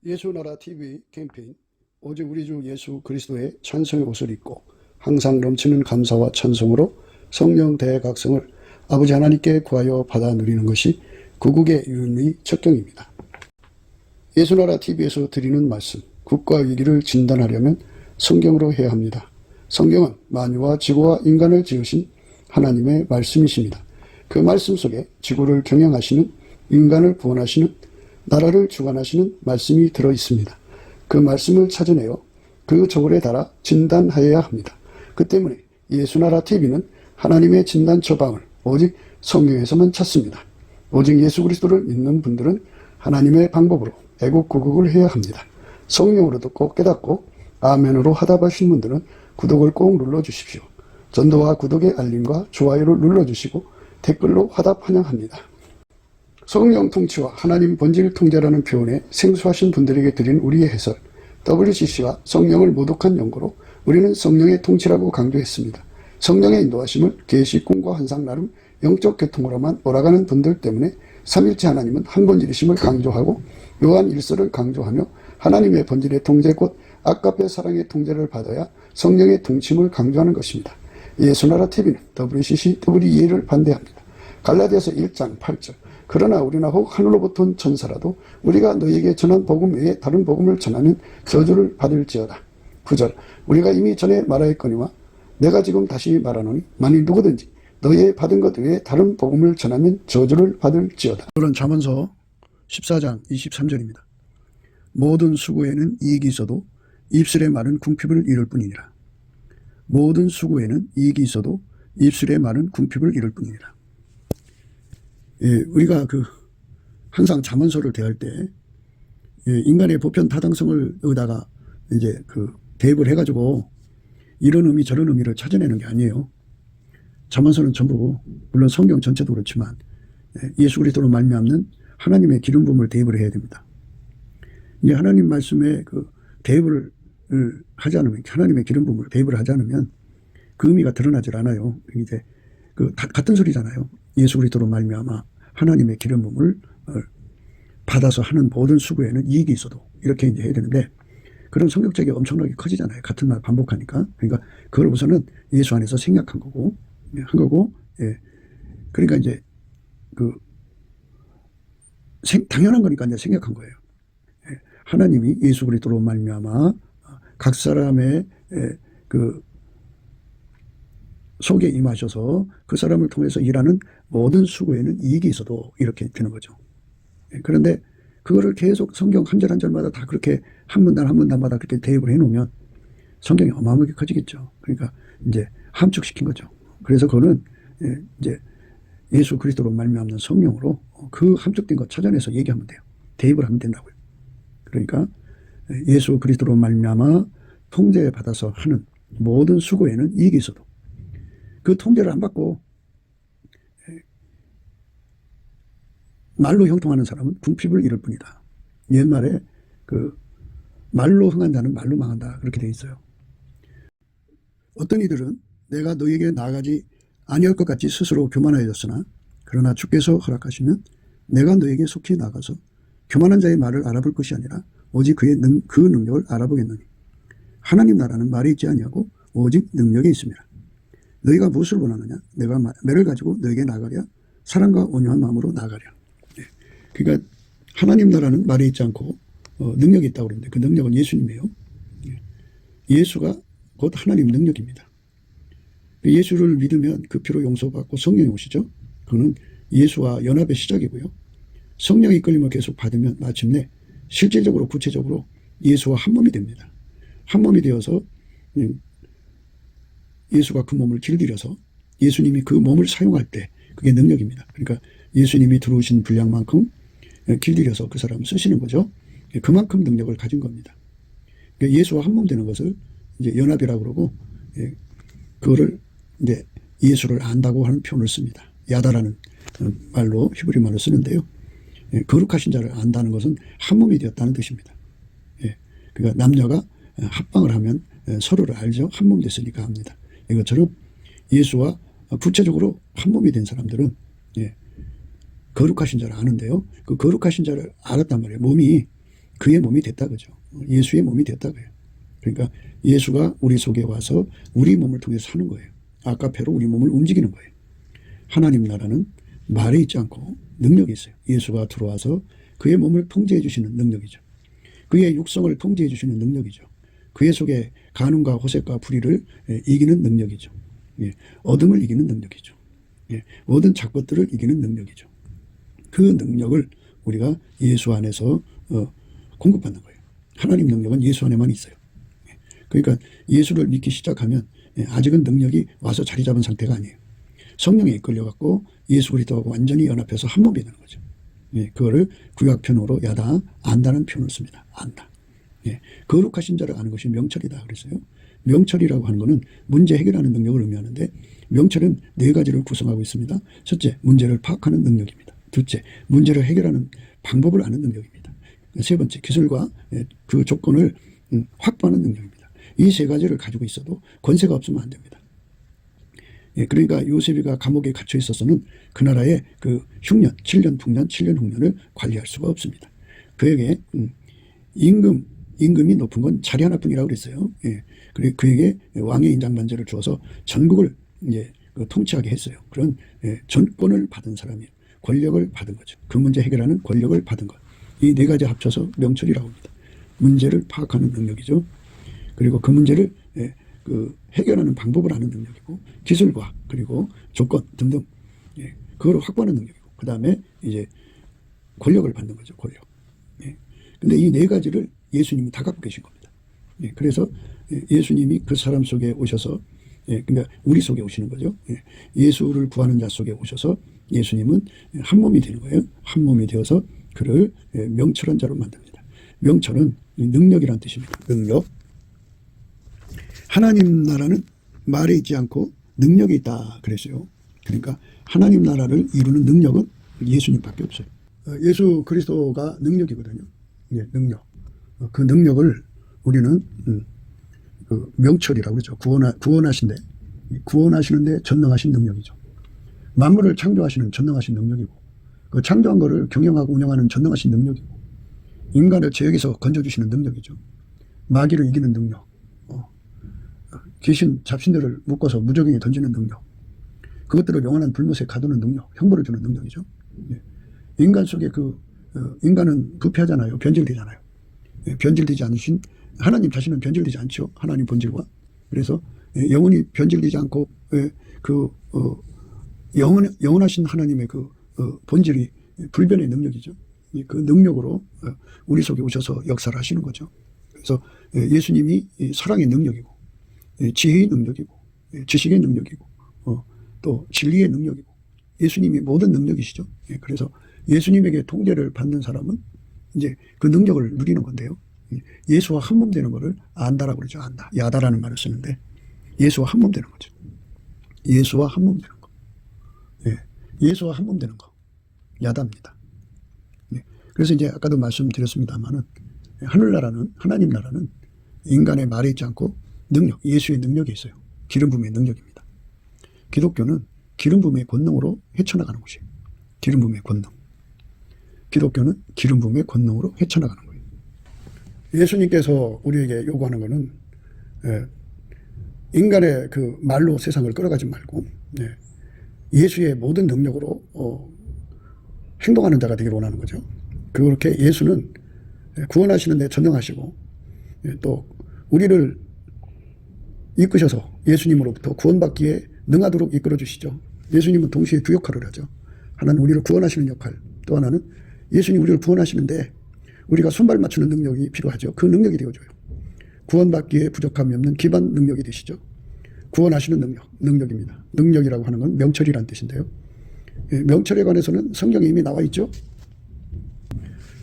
예수나라 TV 캠페인 오직 우리 주 예수 그리스도의 찬송의 옷을 입고 항상 넘치는 감사와 찬송으로 성령 대각성을 아버지 하나님께 구하여 받아 누리는 것이 구국의 유일의 척경입니다. 예수나라 TV에서 드리는 말씀, 국가 위기를 진단하려면 성경으로 해야 합니다. 성경은 만유와 지구와 인간을 지으신 하나님의 말씀이십니다. 그 말씀 속에 지구를 경영하시는, 인간을 구원하시는, 나라를 주관하시는 말씀이 들어있습니다. 그 말씀을 찾아내어 그 저울에 달아 진단하여야 합니다. 그 때문에 예수나라 TV는 하나님의 진단 처방을 오직 성경에서만 찾습니다. 오직 예수 그리스도를 믿는 분들은 하나님의 방법으로 애국구국을 해야 합니다. 성령으로 듣고 깨닫고 아멘으로 화답하신 분들은 구독을 꼭 눌러주십시오. 전도와 구독의 알림과 좋아요를 눌러주시고 댓글로 화답 환영합니다. 성령 통치와 하나님 본질 통제라는 표현에 생소하신 분들에게 드린 우리의 해설, WCC가 성령을 모독한 연고로 우리는 성령의 통치라고 강조했습니다. 성령의 인도하심을 계시, 꿈과 환상 나름 영적 계통으로만 몰아가는 분들 때문에 삼일체 하나님은 한 본질이심을 강조하고 요한 1서를 강조하며 하나님의 본질의 통제 곧 아까페 사랑의 통제를 받아야 성령의 통치임을 강조하는 것입니다. 예수나라 TV는 WCC, WEA를 반대합니다. 갈라디아서 1장 8절 그러나 우리나 혹 하늘로부터 온 천사라도 우리가 너희에게 전한 복음 외에 다른 복음을 전하면 저주를 받을지어다. 9절 우리가 이미 전에 말하였거니와 내가 지금 다시 말하노니 만일 누구든지 너희의 받은 것 외에 다른 복음을 전하면 저주를 받을지어다. 오늘은 잠언서 14장 23절입니다. 모든 수고에는 이익이 있어도 입술의 말은 궁핍을 이룰 뿐이니라. 모든 수고에는 이익이 있어도 입술의 말은 궁핍을 이룰 뿐이니라. 우리가 항상 잠언서를 대할 때 인간의 보편 타당성을 여기다가 이제 대입을 해가지고 이런 의미 저런 의미를 찾아내는 게 아니에요. 잠언서는 전부 물론 성경 전체도 그렇지만 예수 그리스도로 말미암는 하나님의 기름 부음을 대입을 해야 됩니다. 이제 하나님 말씀에 대입을 하지 않으면, 하나님의 기름 부음을 대입을 하지 않으면 그 의미가 드러나질 않아요. 이제 같은 소리잖아요. 예수 그리스도로 말미암아 하나님의 기름 부음을 받아서 하는 모든 수고에는 이익이 있어도 이렇게 이제 해야 되는데 그런 성격적이 엄청나게 커지잖아요. 같은 말 반복하니까. 그러니까 그걸 우선은 예수 안에서 생략한 거고, 그러니까 이제 당연한 거니까 이제 생략한 거예요. 하나님이 예수 그리스도로 말미암아 각 사람의 속에 임하셔서 그 사람을 통해서 일하는 모든 수고에는 이익이 있어도 이렇게 되는 거죠. 그런데 그거를 계속 성경 한 절 한 절마다 다 그렇게 한 문단 한 문단마다 그렇게 대입을 해놓으면 성경이 어마어마하게 커지겠죠. 그러니까 이제 함축시킨 거죠. 그래서 그거는 이제 예수 그리스도로 말미암는 성령으로 그 함축된 것 찾아내서 얘기하면 돼요. 대입을 하면 된다고요. 그러니까 예수 그리스도로 말미암아 통제받아서 하는 모든 수고에는 이익이 있어도 그 통제를 안 받고 말로 형통하는 사람은 궁핍을 이룰 뿐이다. 옛말에 말로 흥한 자는 말로 망한다. 그렇게 되어 있어요. 어떤 이들은 내가 너에게 나아가지 아니할 것 같이 스스로 교만하여졌으나 그러나 주께서 허락하시면 내가 너에게 속히 나가서 교만한 자의 말을 알아볼 것이 아니라 오직 그 능력을 알아보겠노니 하나님 나라는 말이 있지 아니하고 오직 능력이 있습니다. 너희가 무엇을 원하느냐? 내가 매를 가지고 너에게 나가랴 사랑과 온유한 마음으로 나가랴. 그러니까 하나님 나라는 말이 있지 않고 능력이 있다고 그러는데 그 능력은 예수님이에요. 예수가 곧 하나님 능력입니다. 예수를 믿으면 그 피로 용서받고 성령이 오시죠. 그거는 예수와 연합의 시작이고요. 성령의 이끌림을 계속 받으면 마침내 실질적으로 구체적으로 예수와 한 몸이 됩니다. 한 몸이 되어서 예수가 그 몸을 길들여서 예수님이 그 몸을 사용할 때 그게 능력입니다. 그러니까 예수님이 들어오신 분량만큼 길들여서 그 사람을 쓰시는 거죠. 그만큼 능력을 가진 겁니다. 그러니까 예수와 한 몸 되는 것을 이제 연합이라고 그러고 그거를 이제 예수를 안다고 하는 표현을 씁니다. 야다라는 말로 히브리 말로 쓰는데요. 거룩하신 자를 안다는 것은 한 몸이 되었다는 뜻입니다. 그러니까 남녀가 합방을 하면 서로를 알죠. 한 몸 됐으니까 합니다. 이것처럼 예수와 구체적으로 한 몸이 된 사람들은 거룩하신 자를 아는데요. 그 거룩하신 자를 알았단 말이에요. 몸이 그의 몸이 됐다 그죠. 예수의 몸이 됐다고요. 그러니까 예수가 우리 속에 와서 우리 몸을 통해서 사는 거예요. 아까페로 우리 몸을 움직이는 거예요. 하나님 나라는 말에 있지 않고 능력이 있어요. 예수가 들어와서 그의 몸을 통제해 주시는 능력이죠. 그의 육성을 통제해 주시는 능력이죠. 그의 속에 간음과 호색과 불의를 이기는 능력이죠. 어둠을 이기는 능력이죠. 모든 작것들을 이기는 능력이죠. 그 능력을 우리가 예수 안에서 공급받는 거예요. 하나님 능력은 예수 안에만 있어요. 그러니까 예수를 믿기 시작하면 아직은 능력이 와서 자리 잡은 상태가 아니에요. 성령에 이끌려갖고 예수 그리스도하고 완전히 연합해서 한 몸이 되는 거죠. 그거를 구약 표현으로 야다, 안다는 표현을 씁니다. 안다. 거룩하신 자를 아는 것이 명철이다 그랬어요. 명철이라고 하는 것은 문제 해결하는 능력을 의미하는데, 명철은 네 가지를 구성하고 있습니다. 첫째, 문제를 파악하는 능력입니다. 둘째, 문제를 해결하는 방법을 아는 능력입니다. 세 번째, 기술과 그 조건을 확보하는 능력입니다. 이 세 가지를 가지고 있어도 권세가 없으면 안 됩니다. 그러니까 요셉이가 감옥에 갇혀 있어서는 그 나라의 그 흉년, 7년 풍년, 7년 흉년을 관리할 수가 없습니다. 그에게 임금이 높은 건 자리 하나뿐이라고 그랬어요. 그리고 그에게 왕의 인장반제를 주어서 전국을 이제 통치하게 했어요. 그런 전권을 받은 사람이에요. 권력을 받은 거죠. 그 문제 해결하는 권력을 받은 것. 이 네 가지 합쳐서 명철이라고 합니다. 문제를 파악하는 능력이죠. 그리고 그 문제를 해결하는 방법을 아는 능력이고, 기술과 그리고 조건 등등 그걸 확보하는 능력이고, 그 다음에 이제 권력을 받는 거죠. 권력. 근데 이 네 가지를 예수님이 다 갖고 계신 겁니다. 그래서 예수님이 그 사람 속에 오셔서, 그러니까 우리 속에 오시는 거죠. 예수를 구하는 자 속에 오셔서 예수님은 한 몸이 되는 거예요. 한 몸이 되어서 그를 명철한 자로 만듭니다. 명철은 능력이란 뜻입니다. 능력. 하나님 나라는 말에 있지 않고 능력이 있다 그랬어요. 그러니까 하나님 나라를 이루는 능력은 예수님밖에 없어요. 예수 그리스도가 능력이거든요. 능력. 그 능력을 우리는 그 명철이라고 그러죠. 구원하시는데 전능하신 능력이죠. 만물을 창조하시는 전능하신 능력이고, 그 창조한 거를 경영하고 운영하는 전능하신 능력이고, 인간을 죄악에서 건져주시는 능력이죠. 마귀를 이기는 능력, 귀신 잡신들을 묶어서 무적행에 던지는 능력, 그것들을 영원한 불못에 가두는 능력, 형벌을 주는 능력이죠. 인간 속에 인간은 부패하잖아요. 변질되잖아요. 변질되지 않으신 하나님 자신은 변질되지 않죠. 하나님 본질과. 그래서 영혼이 변질되지 않고 영원하신 하나님의 본질이 불변의 능력이죠. 그 능력으로 우리 속에 오셔서 역사를 하시는 거죠. 그래서 예수님이 사랑의 능력이고, 지혜의 능력이고, 지식의 능력이고, 또 진리의 능력이고, 예수님이 모든 능력이시죠. 그래서 예수님에게 통제를 받는 사람은 이제 그 능력을 누리는 건데요. 예수와 한 몸 되는 것을 안다라고 그러죠. 안다. 야다라는 말을 쓰는데, 예수와 한 몸 되는 거죠. 예수와 한 몸 되는 거. 예수와 한 몸 되는 거. 야다입니다. 그래서 이제 아까도 말씀드렸습니다만은, 하나님 나라는 인간의 말에 있지 않고 능력, 예수의 능력이 있어요. 기름 부음의 능력입니다. 기독교는 기름 부음의 권능으로 헤쳐나가는 것이에요. 기름 부음의 권능. 기독교는 기름 부음의 권능으로 헤쳐나가는 거예요. 예수님께서 우리에게 요구하는 것은 인간의 그 말로 세상을 끌어가지 말고 예수의 모든 능력으로 행동하는 자가 되기를 원하는 거죠. 그렇게 예수는 구원하시는 데 전능하시고, 또 우리를 이끄셔서 예수님으로부터 구원받기에 능하도록 이끌어 주시죠. 예수님은 동시에 두 역할을 하죠. 하나는 우리를 구원하시는 역할, 또 하나는 예수님 우리를 구원하시는데 우리가 손발 맞추는 능력이 필요하죠. 그 능력이 되어줘요. 구원받기에 부족함이 없는 기반 능력이 되시죠. 구원하시는 능력입니다. 능력이라고 하는 건 명철이란 뜻인데요. 명철에 관해서는 성경에 이미 나와 있죠.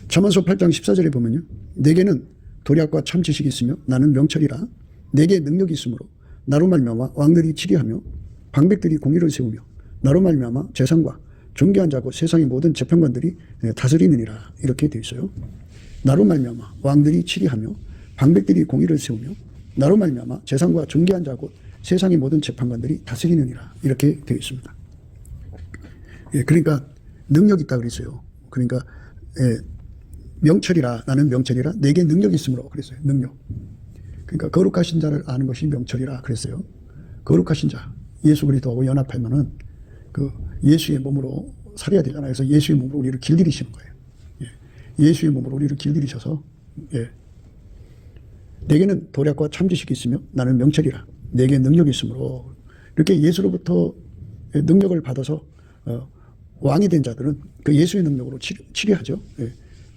잠언서 8장 14절에 보면요. 내게는 도략과 참 지식이 있으며 나는 명철이라. 내게 능력이 있으므로 나로 말미암아 왕들이 치리하며 방백들이 공의를 세우며 나로 말미암아 재상과 존귀한 자고 세상의 모든 재판관들이 다스리느니라. 이렇게 되어 있어요. 나로 말미암아 왕들이 치리하며 방백들이 공의를 세우며 나로 말미암아 재상과 존귀한 자고 세상의 모든 재판관들이 다스리느니라. 이렇게 되어 있습니다. 그러니까 능력이 있다 그랬어요. 그러니까 명철이라, 나는 명철이라 내게 능력이 있으므로 그랬어요. 능력. 그러니까 거룩하신 자를 아는 것이 명철이라 그랬어요. 거룩하신 자, 예수 그리스도하고 연합하면은 그 예수의 몸으로 살아야 되잖아요. 그래서 예수의 몸으로 우리를 길들이시는 거예요. 예. 예수의 몸으로 우리를 길들이셔서, 예. 내게는 도략과 참지식이 있으며 나는 명철이라 내게 능력이 있으므로, 이렇게 예수로부터 능력을 받아서 왕이 된 자들은 그 예수의 능력으로 치료하죠. 예.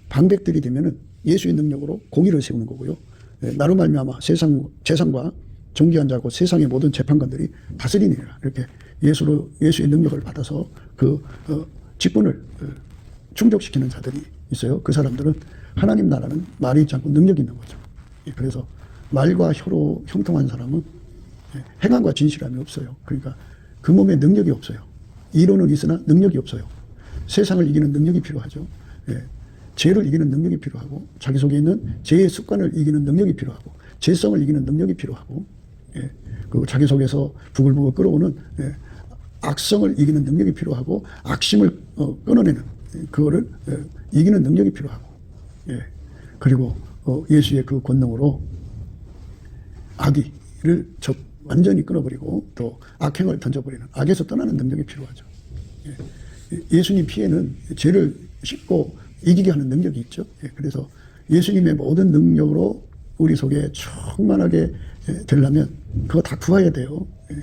방백들이 되면은 예수의 능력으로 공의를 세우는 거고요. 예. 나로 말미암아 세상과 존귀한 자고 세상의 모든 재판관들이 다스리니라. 이렇게 예수의 능력을 받아서 그 직분을 충족시키는 자들이 있어요. 그 사람들은 하나님 나라는 말이 있지 않고 능력이 있는 거죠. 예. 그래서 말과 혀로 형통한 사람은 행함과 진실함이 없어요. 그러니까 그 몸에 능력이 없어요. 이론은 있으나 능력이 없어요. 세상을 이기는 능력이 필요하죠. 예. 죄를 이기는 능력이 필요하고, 자기 속에 있는 죄의 습관을 이기는 능력이 필요하고, 죄성을 이기는 능력이 필요하고, 예. 그리고 자기 속에서 부글부글 끓어오는 악성을 이기는 능력이 필요하고, 악심을 끊어내는 그거를 이기는 능력이 필요하고, 예. 그리고 예수의 그 권능으로 악의를 완전히 끊어버리고 또 악행을 던져버리는, 악에서 떠나는 능력이 필요하죠. 예. 예수님 피에는 죄를 씻고 이기게 하는 능력이 있죠. 예. 그래서 예수님의 모든 능력으로 우리 속에 충만하게 되려면 그거 다 구해야 돼요. 예.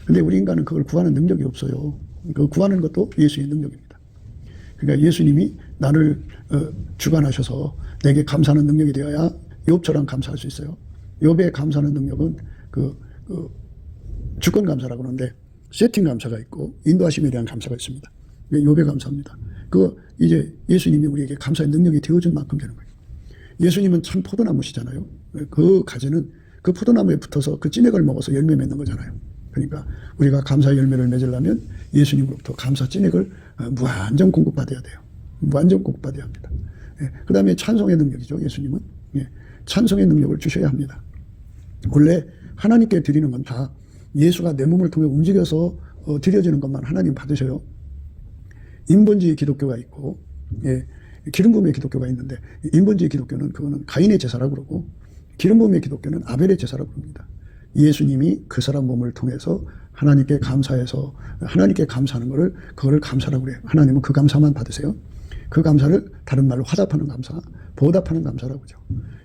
근데 우리 인간은 그걸 구하는 능력이 없어요. 그 구하는 것도 예수의 능력입니다. 그러니까 예수님이 나를 주관하셔서 내게 감사하는 능력이 되어야 욥처럼 감사할 수 있어요. 욥의 감사하는 능력은 주권 감사라고 하는데 세팅 감사가 있고 인도하심에 대한 감사가 있습니다. 욥의 감사입니다. 그거 이제 예수님이 우리에게 감사의 능력이 되어준 만큼 되는 거예요. 예수님은 참 포도나무시잖아요. 그 가지는 그 포도나무에 붙어서 그 찐액을 먹어서 열매 맺는 거잖아요. 그러니까 우리가 감사의 열매를 맺으려면 예수님으로부터 감사 찐액을 무한정 공급받아야 돼요. 무한정 공급받아야 합니다. 예. 그 다음에 찬송의 능력이죠. 예수님은. 예. 찬송의 능력을 주셔야 합니다. 원래 하나님께 드리는 건 다 예수가 내 몸을 통해 움직여서 드려지는 것만 하나님 받으셔요. 인본주의 기독교가 있고, 예, 기름 부음의 기독교가 있는데, 인본주의 기독교는 그거는 가인의 제사라고 그러고, 기름 부음의 기독교는 아벨의 제사라고 그럽니다. 예수님이 그 사람 몸을 통해서 하나님께 감사해서 하나님께 감사하는 거를, 그거를 감사라고 그래요. 하나님은 그 감사만 받으세요. 그 감사를 다른 말로 화답하는 감사, 보답하는 감사라고 하죠.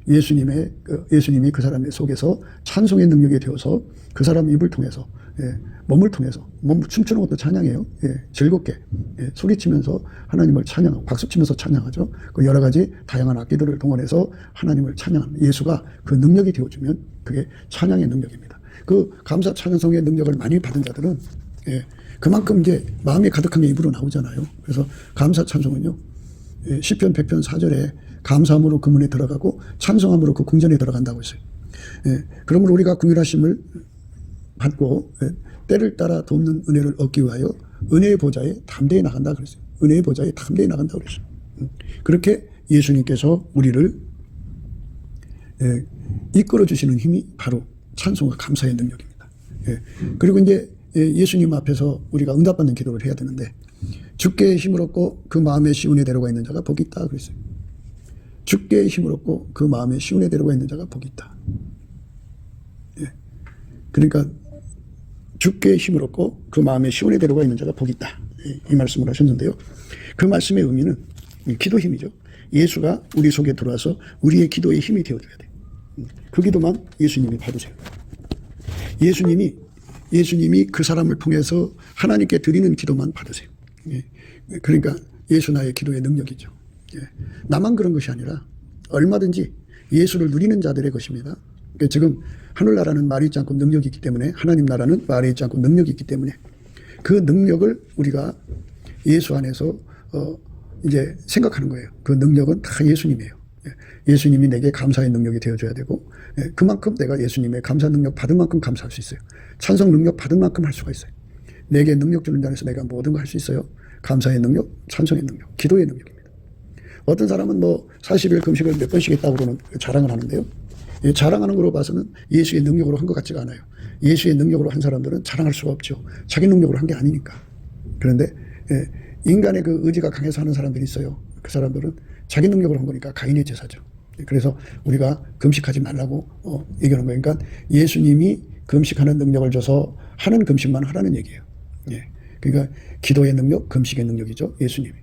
예수님이 그 사람의 속에서 찬송의 능력이 되어서 그 사람 입을 통해서, 예, 몸을 통해서, 몸 춤추는 것도 찬양해요. 예, 즐겁게, 예, 소리치면서 하나님을 찬양하고 박수치면서 찬양하죠. 그 여러 가지 다양한 악기들을 동원해서 하나님을 찬양하는, 예수가 그 능력이 되어주면 그게 찬양의 능력입니다. 그 감사 찬송의 능력을 많이 받은 자들은, 예, 그만큼 이제 마음이 가득한 게 입으로 나오잖아요. 그래서 감사 찬송은요, 예, 시편 100편 4절에 감사함으로 그 문에 들어가고 찬송함으로 그 궁전에 들어간다고 했어요. 예, 그러므로 우리가 긍휼하심을 받고, 예, 때를 따라 돕는 은혜를 얻기 위하여 은혜의 보좌에 담대히 나간다 그랬어요. 은혜의 보좌에 담대히 나간다 그랬어요. 그렇게 예수님께서 우리를, 예, 이끌어 주시는 힘이 바로 찬송과 감사의 능력입니다. 예, 그리고 이제 예수님 앞에서 우리가 응답받는 기도를 해야 되는데, 주께 힘을 얻고 그 마음에 시온의 대로가 있는 자가 복이 있다 그랬어요. 주께 힘을 얻고 그 마음에 시온의 대로가 있는 자가 복이 있다. 예. 그러니까 주께 힘을 얻고 그 마음에 시온의 대로가 있는 자가 복이 있다. 이 말씀을 하셨는데요. 그 말씀의 의미는 기도 힘이죠. 예수가 우리 속에 들어와서 우리의 기도의 힘이 되어줘야 돼요. 그 기도만 예수님이 받으세요. 예수님이 그 사람을 통해서 하나님께 드리는 기도만 받으세요. 예. 그러니까 예수 나의 기도의 능력이죠. 예. 나만 그런 것이 아니라 얼마든지 예수를 누리는 자들의 것입니다. 그러니까 지금 하늘나라는 말이 있지 않고 능력이 있기 때문에, 하나님 나라는 말이 있지 않고 능력이 있기 때문에 그 능력을 우리가 예수 안에서 이제 생각하는 거예요. 그 능력은 다 예수님이에요. 예. 예수님이 내게 감사의 능력이 되어줘야 되고, 예. 그만큼 내가 예수님의 감사 능력 받은 만큼 감사할 수 있어요. 찬송 능력 받은 만큼 할 수가 있어요. 내게 능력 주는 자에서 내가 모든 거 할 수 있어요. 감사의 능력, 찬송의 능력, 기도의 능력입니다. 어떤 사람은 뭐 40일 금식을 몇 번씩 했다고 그러는 자랑을 하는데요. 예, 자랑하는 거로 봐서는 예수의 능력으로 한 것 같지가 않아요. 예수의 능력으로 한 사람들은 자랑할 수가 없죠. 자기 능력으로 한 게 아니니까. 그런데, 예, 인간의 그 의지가 강해서 하는 사람들이 있어요. 그 사람들은 자기 능력으로 한 거니까 가인의 제사죠. 그래서 우리가 금식하지 말라고 얘기하는 거예요. 그러니까 예수님이 금식하는 능력을 줘서 하는 금식만 하라는 얘기예요. 예. 그러니까 기도의 능력, 금식의 능력이죠. 예수님이.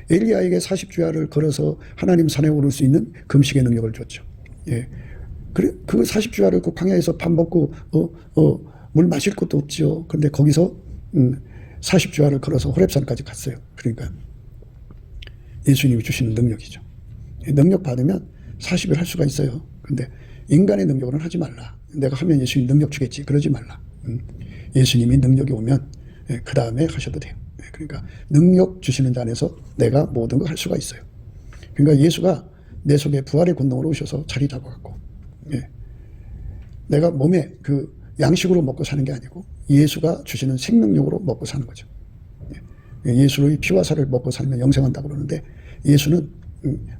엘리야에게 40주야를 걸어서 하나님 산에 오를 수 있는 금식의 능력을 줬죠. 예. 그래, 그 40주야를 그 광야에서 밥 먹고, 물 마실 것도 없죠. 그런데 거기서, 40주야를 걸어서 호렙산까지 갔어요. 그러니까 예수님이 주시는 능력이죠. 능력 받으면 40일 할 수가 있어요. 근데 인간의 능력으로는 하지 말라. 내가 하면 예수님 능력 주겠지. 그러지 말라. 예수님이 능력이 오면 그 다음에 하셔도 돼요. 그러니까 능력 주시는 자 안에서 내가 모든 걸 할 수가 있어요. 그러니까 예수가 내 속에 부활의 권능으로 오셔서 자리 잡아갖고 내가 몸에 그 양식으로 먹고 사는 게 아니고 예수가 주시는 생명력으로 먹고 사는 거죠. 예수의 피와 살을 먹고 살면 영생한다고 그러는데 예수는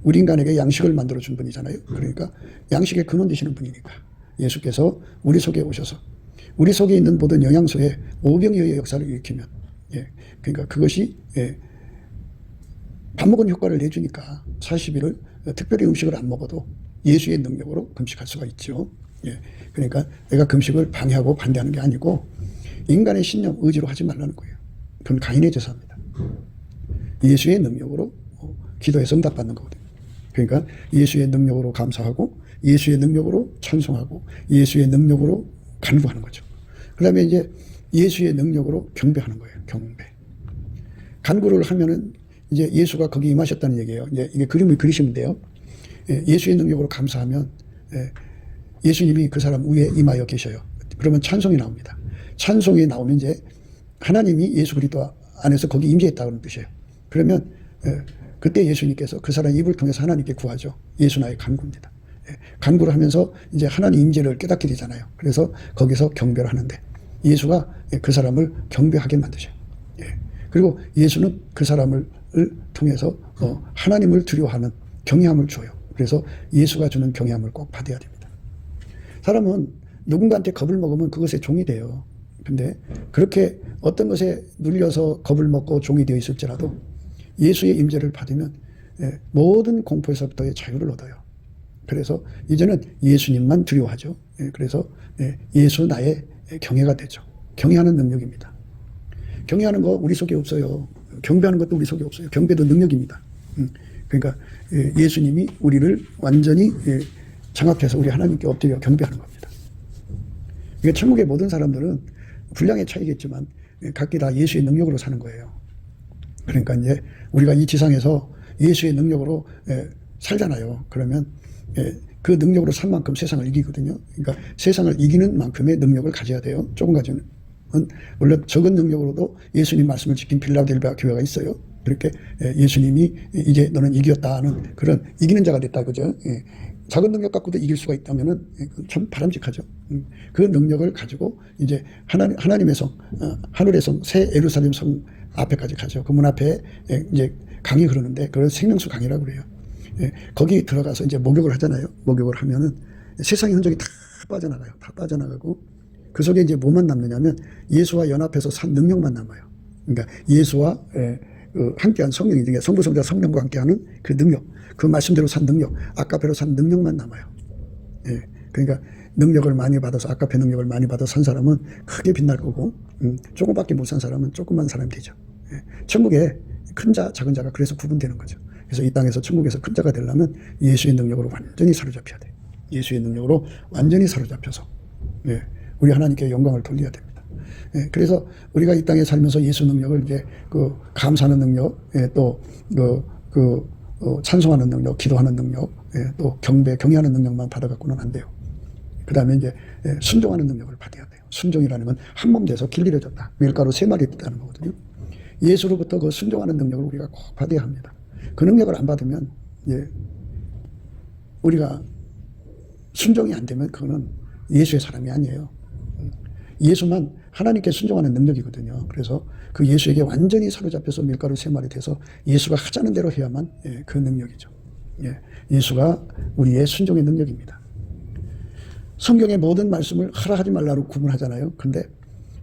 우리 인간에게 양식을 만들어 준 분이잖아요. 그러니까 양식의 근원 되시는 분이니까 예수께서 우리 속에 오셔서 우리 속에 있는 모든 영양소에 오병이어의 역사를 일으키면 그러니까 그것이 밥 먹은 효과를 내주니까 40일을 특별히 음식을 안 먹어도 예수의 능력으로 금식할 수가 있죠. 그러니까 내가 금식을 방해하고 반대하는 게 아니고 인간의 신념, 의지로 하지 말라는 거예요. 그건 가인의 제사입니다. 예수의 능력으로 기도에서 응답받는 거거든요. 그러니까 예수의 능력으로 감사하고 예수의 능력으로 찬송하고 예수의 능력으로 간구하는 거죠. 그 다음에 이제 예수의 능력으로 경배하는 거예요. 경배. 간구를 하면은 이제 예수가 거기 임하셨다는 얘기예요. 이제 이게 그림을 그리시면 돼요. 예수의 능력으로 감사하면 예수님이 그 사람 위에 임하여 계셔요. 그러면 찬송이 나옵니다. 찬송이 나오면 이제 하나님이 예수 그리스도 안에서 거기 임재했다는 뜻이에요. 그러면 그때 예수님께서 그 사람 입을 통해서 하나님께 구하죠. 예수 나의 간구입니다. 간구를 하면서 이제 하나님 임재를 깨닫게 되잖아요. 그래서 거기서 경배를 하는데 예수가 그 사람을 경배하게 만드셔요. 그리고 예수는 그 사람을 통해서 하나님을 두려워하는 경외함을 줘요. 그래서 예수가 주는 경외함을 꼭 받아야 됩니다. 사람은 누군가한테 겁을 먹으면 그것에 종이 돼요. 근데 그렇게 어떤 것에 눌려서 겁을 먹고 종이 되어 있을지라도 예수의 임재를 받으면 모든 공포에서부터의 자유를 얻어요. 그래서 이제는 예수님만 두려워하죠. 그래서 예수 나의 경외가 되죠. 경외하는 능력입니다. 경외하는 거 우리 속에 없어요. 경배하는 것도 우리 속에 없어요. 경배도 능력입니다. 그러니까 예수님이 우리를 완전히 장악해서 우리 하나님께 엎드려 경배하는 겁니다. 이게 천국의 모든 사람들은 분량의 차이겠지만 각기 다 예수의 능력으로 사는 거예요. 그러니까 이제 우리가 이 지상에서 예수의 능력으로 살잖아요. 그러면 그 능력으로 산 만큼 세상을 이기거든요. 그러니까 세상을 이기는 만큼의 능력을 가져야 돼요. 조금 가지는. 물론 적은 능력으로도 예수님 말씀을 지킨 빌라델비아 교회가 있어요. 그렇게 예수님이 이제 너는 이겼다는 그런 이기는 자가 됐다. 그죠? 작은 능력 갖고도 이길 수가 있다면은 참 바람직하죠. 그 능력을 가지고 이제 하나님의 성, 하늘의 성, 새 예루살렘 성 앞에까지 가죠. 그 문 앞에 이제 강이 흐르는데 그걸 생명수 강이라고 그래요. 거기 들어가서 이제 목욕을 하잖아요. 목욕을 하면은 세상의 흔적이 다 빠져나가요. 다 빠져나가고 그 속에 이제 뭐만 남느냐면 예수와 연합해서 산 능력만 남아요. 그러니까 예수와 함께한 성령 중에 성부, 성자, 성령과 함께하는 그 능력, 그 말씀대로 산 능력, 아까페로 산 능력만 남아요. 그러니까 능력을 많이 받아서 아까페 능력을 많이 받아서 산 사람은 크게 빛날 거고 조금밖에 못 산 사람은 조금만 사람이 되죠. 천국에 큰 자, 작은 자가 그래서 구분되는 거죠. 그래서 이 땅에서 천국에서 큰 자가 되려면 예수의 능력으로 완전히 사로잡혀야 돼요. 예수의 능력으로 완전히 사로잡혀서 우리 하나님께 영광을 돌려야 됩니다. 그래서 우리가 이 땅에 살면서 예수 능력을 이제 그 감사하는 능력, 또 찬송하는 능력, 기도하는 능력, 또 경외하는 능력만 받아갖고는 안 돼요. 그 다음에 이제 순종하는 능력을 받아야 돼요. 순종이라는 건 한 몸 돼서 길들여졌다. 밀가루 3마리 됐다는 거거든요. 예수로부터 그 순종하는 능력을 우리가 꼭 받아야 합니다. 그 능력을 안 받으면 우리가 순종이 안 되면 그거는 예수의 사람이 아니에요. 예수만 하나님께 순종하는 능력이거든요. 그래서 그 예수에게 완전히 사로잡혀서 밀가루 3마리 돼서 예수가 하자는 대로 해야만 그 능력이죠. 예수가 우리의 순종의 능력입니다. 성경의 모든 말씀을 하라 하지 말라로 구분하잖아요. 근데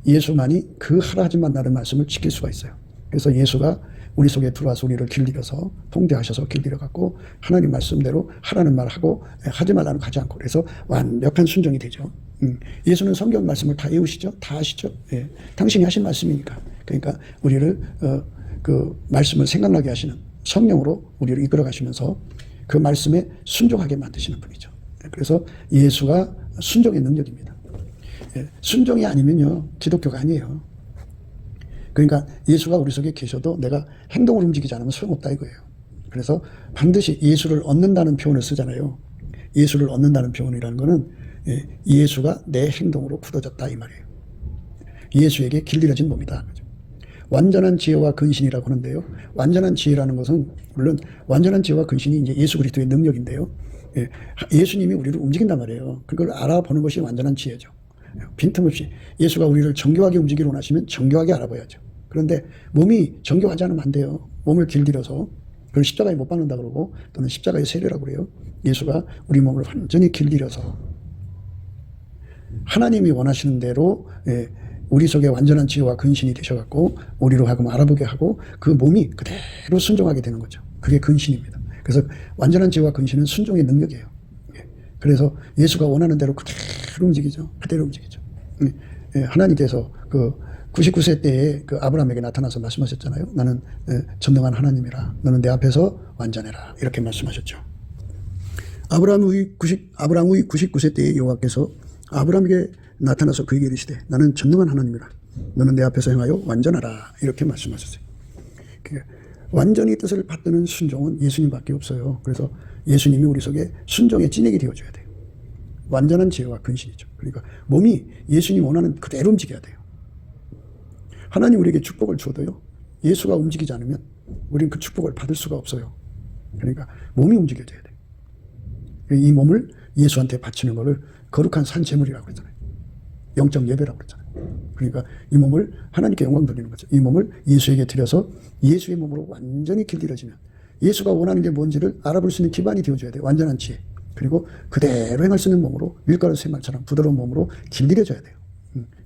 예수만이 그 하라 하지 말라는 말씀을 지킬 수가 있어요. 그래서 예수가 우리 속에 들어와서 우리를 길들여서 통제하셔서 길들여갖고 하나님 말씀대로 하라는 말 하고 하지 말라는 거 하지 않고 그래서 완벽한 순종이 되죠. 예수는 성경 말씀을 다 외우시죠? 다 아시죠? 예. 당신이 하신 말씀이니까. 그러니까 우리를 그 말씀을 생각나게 하시는 성령으로 우리를 이끌어 가시면서 그 말씀에 순종하게 만드시는 분이죠. 그래서 예수가 순종의 능력입니다. 예. 순종이 아니면요 기독교가 아니에요. 그러니까 예수가 우리 속에 계셔도 내가 행동을 움직이지 않으면 소용없다 이거예요. 그래서 반드시 예수를 얻는다는 표현을 쓰잖아요. 예수를 얻는다는 표현이라는 거는 예수가 내 행동으로 굳어졌다 이 말이에요. 예수에게 길들여진 몸이다. 완전한 지혜와 근신이라고 하는데요. 완전한 지혜라는 것은 물론 완전한 지혜와 근신이 이제 예수 그리스도의 능력인데요. 예수님이 우리를 움직인단 말이에요. 그걸 알아보는 것이 완전한 지혜죠. 빈틈없이 예수가 우리를 정교하게 움직이려 원하시면 정교하게 알아봐야죠. 그런데 몸이 정교하지 않으면 안 돼요. 몸을 길들여서 그걸 십자가에 못 박는다 그러고 또는 십자가의 세례라고 그래요. 예수가 우리 몸을 완전히 길들여서 하나님이 원하시는 대로 우리 속에 완전한 지혜와 근신이 되셔갖고 우리로 하여금 알아보게 하고 그 몸이 그대로 순종하게 되는 거죠. 그게 근신입니다. 그래서 완전한 지혜와 근신은 순종의 능력이에요. 그래서 예수가 원하는 대로 그대로 움직이죠. 그대로 움직이죠. 하나님께서 그 99세 때에 그 아브라함에게 나타나서 말씀하셨잖아요. 나는 전능한 하나님이라. 너는 내 앞에서 완전해라. 이렇게 말씀하셨죠. 아브라함의 99세 때에 여호와께서 아브라함에게 나타나서 그에게 이르시되 나는 전능한 하나님이라. 너는 내 앞에서 행하여 완전하라. 이렇게 말씀하셨어요. 완전히 뜻을 받드는 순종은 예수님밖에 없어요. 그래서 예수님이 우리 속에 순종의 찐액이 되어줘야 돼요. 완전한 지혜와 근신이죠. 그러니까 몸이 예수님 원하는 그대로 움직여야 돼요. 하나님 우리에게 축복을 주어도요. 예수가 움직이지 않으면 우리는 그 축복을 받을 수가 없어요. 그러니까 몸이 움직여져야 돼요. 이 몸을 예수한테 바치는 것을 거룩한 산제물이라고 했잖아요. 영적 예배라고 그랬잖아요. 그러니까 이 몸을 하나님께 영광 돌리는 거죠. 이 몸을 예수에게 드려서 예수의 몸으로 완전히 길들여지면 예수가 원하는 게 뭔지를 알아볼 수 있는 기반이 되어줘야 돼요. 완전한 지혜. 그리고 그대로 행할 수 있는 몸으로 밀가루 쇠말처럼 부드러운 몸으로 길들여져야 돼요.